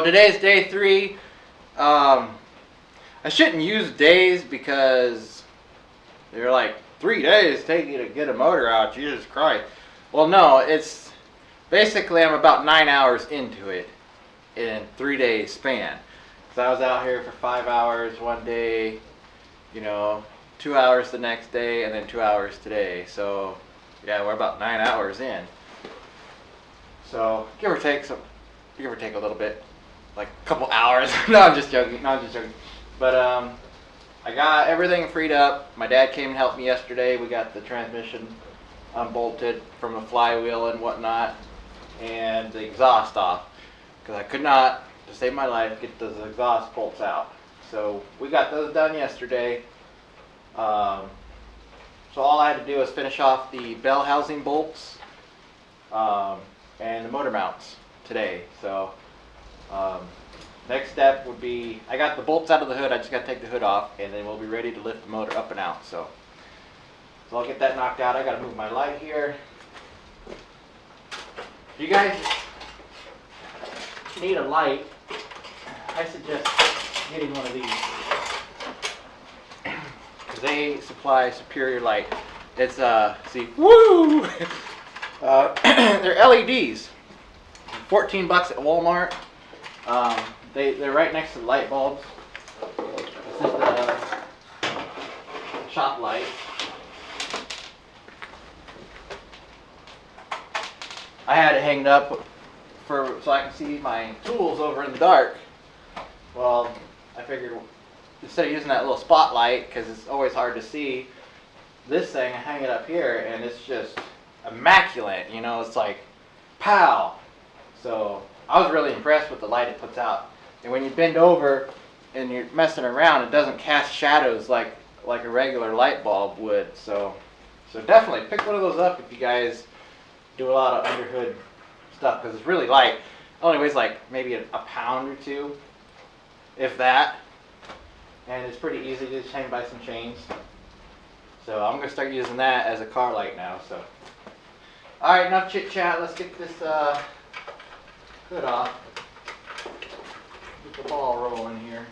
today's day 3. I shouldn't use days because they're like 3 days take you to get a motor out. Jesus Christ. Well, no, it's basically I'm about 9 hours into it in 3 days span. So I was out here for 5 hours one day, 2 hours the next day, and then 2 hours today. So yeah, we're about 9 hours in. So give or take a little bit, like a couple hours. No, I'm just joking. But I got everything freed up. My dad came and helped me yesterday. We got the transmission unbolted from the flywheel and whatnot, and the exhaust off, because I could not, to save my life, get those exhaust bolts out. So we got those done yesterday. So all I had to do was finish off the bell housing bolts and the motor mounts today. So next step would be, I got the bolts out of the hood, I just got to take the hood off, and then we'll be ready to lift the motor up and out. So I'll get that knocked out. I got to move my light here. If you guys need a light, I suggest getting one of these, because they supply superior light. It's see, woo! They're LEDs, $14 at Walmart. They're right next to the light bulbs. This is the shop light. I had it hanged up so I can see my tools over in the dark. Well, I figured instead of using that little spotlight, because it's always hard to see, this thing, I hang it up here, and it's just immaculate. It's like, pow! So I was really impressed with the light it puts out. And when you bend over and you're messing around, it doesn't cast shadows like a regular light bulb would. So definitely pick one of those up if you guys do a lot of underhood stuff, because it's really light. It only weighs like maybe a pound or two, if that. And it's pretty easy to just hang by some chains. So I'm going to start using that as a car light now. So, alright, enough chit chat. Let's get this hood off. Get the ball rolling here.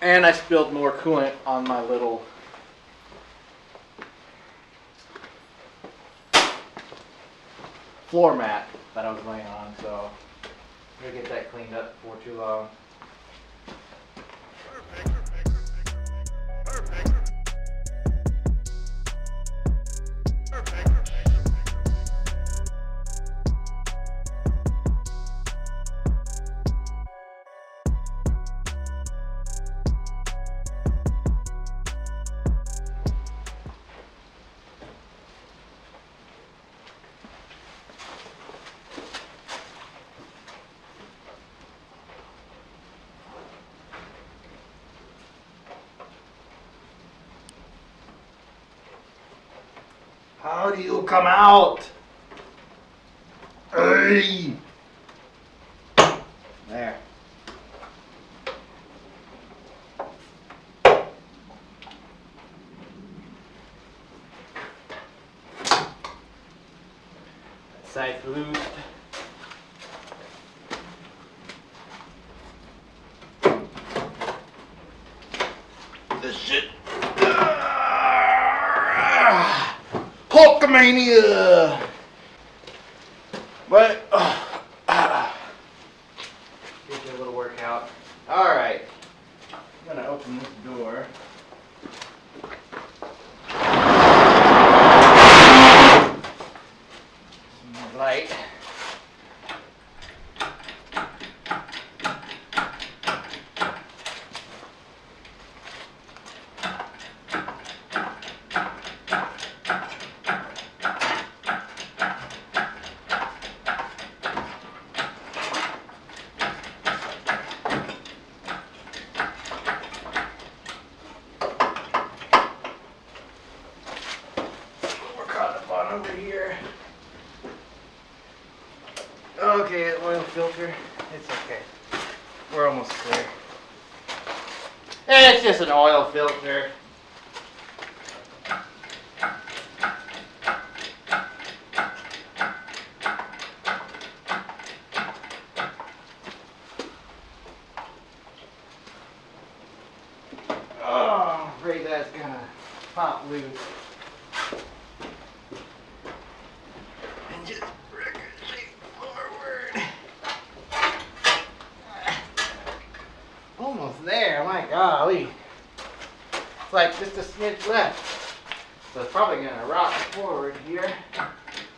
And I spilled more coolant on my little floor mat that I was laying on, so I'm going to get that cleaned up before too long. How do you come out? Hey! There. That side's loosed. This shit. Hulkamania! But gives you a little workout. Alright. I'm gonna open this door. Some more light. Over here. Okay, oil filter. It's okay. We're almost clear. It's just an oil filter. out loose. And just ricochet forward. Almost there, my golly. It's like just a smidge left. So it's probably gonna rock forward here.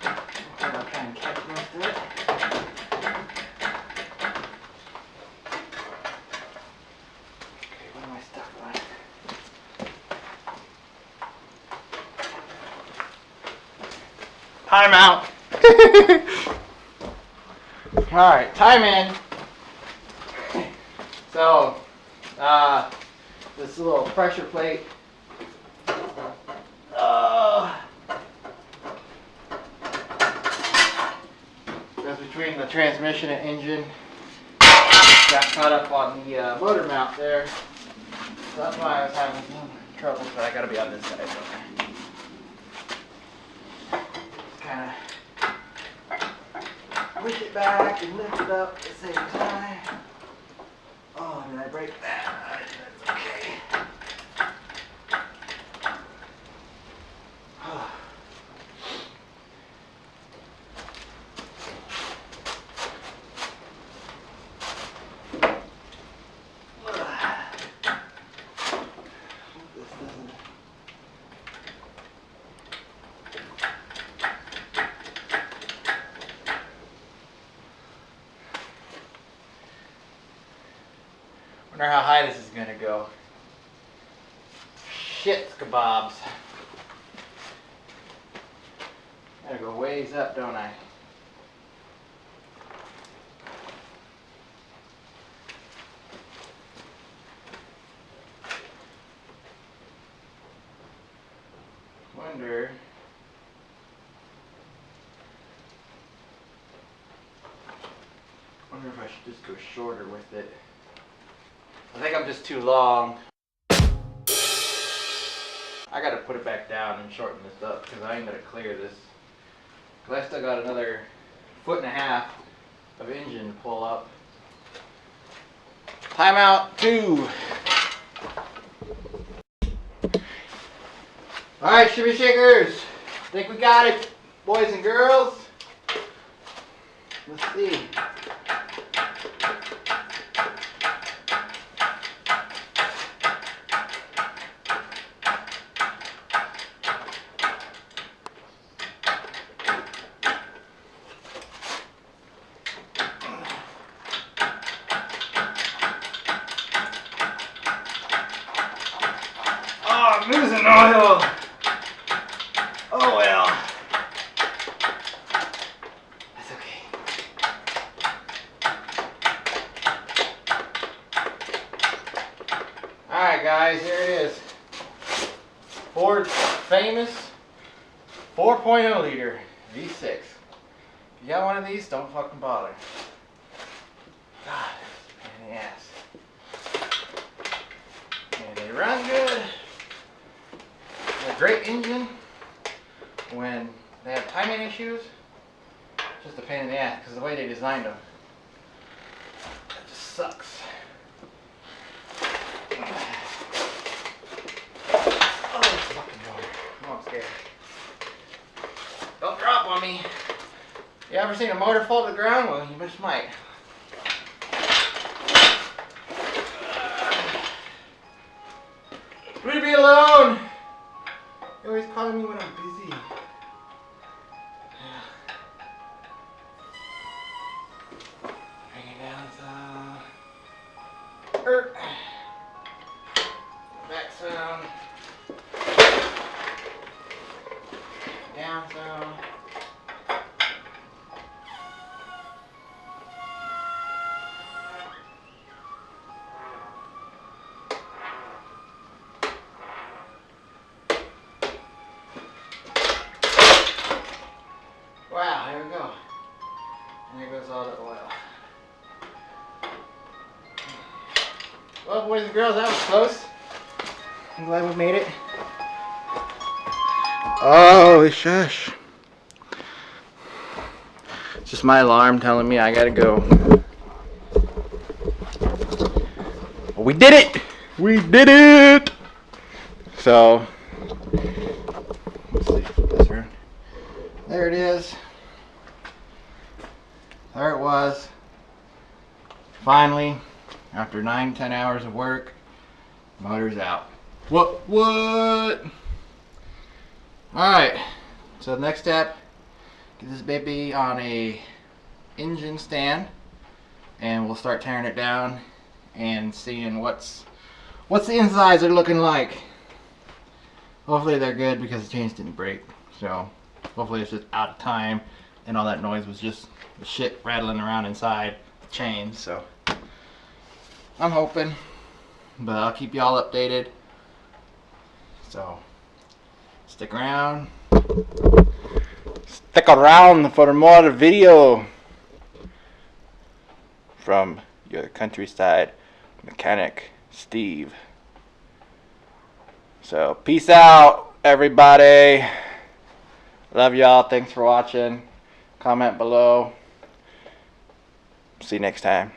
I'll try and catch most of it. Okay, what am I stuck on? Time out. Alright, time in. So, this little pressure plate goes between the transmission and engine. Got caught up on the motor mount there. So that's why I was having some trouble, but I gotta be on this side. Kind of push it back and lift it up at the same time. Oh, did I break that? That's okay. Wonder how high this is gonna go. Shit kebabs. Gotta go ways up, don't I? Wonder if I should just go shorter with it. I think I'm just too long. I gotta put it back down and shorten this up because I ain't gonna clear this. Because I still got another 1.5 feet of engine to pull up. Timeout 2. Alright, shimmy shakers. Think we got it, boys and girls? Let's see. Oh, I'm losing oil. Oh well. That's okay. Alright guys, here it is. Ford's famous 4.0 liter V6. If you got one of these, don't fucking bother. God, it's a pain in the ass. And they run good. They're a great engine. When they have timing issues, it's just a pain in the ass because of the way they designed them. It just sucks. Oh, it's fucking water. Oh, I'm scared. Don't drop on me. You ever seen a motor fall to the ground? Well, you just might. Leave me alone! You're always calling me when I'm busy. Bring it down some. Back some. Down some. Wow, there we go. And there goes all the oil. Well, boys and girls, that was close. I'm glad we made it. Oh, shush. It's just my alarm telling me I gotta go. But we did it! We did it! So, Let's see, this one. There it is. There it was. Finally, after 9-10 hours of work, motor's out. What? Alright, so the next step, get this baby on a engine stand, and we'll start tearing it down and seeing what's the insides are looking like. Hopefully they're good because the chains didn't break. So hopefully it's just out of time and all that noise was just the shit rattling around inside the chains. So I'm hoping, but I'll keep y'all updated. So stick around. Stick around for more video from your countryside mechanic, Steve. So peace out, everybody. Love y'all. Thanks for watching. Comment below. See you next time.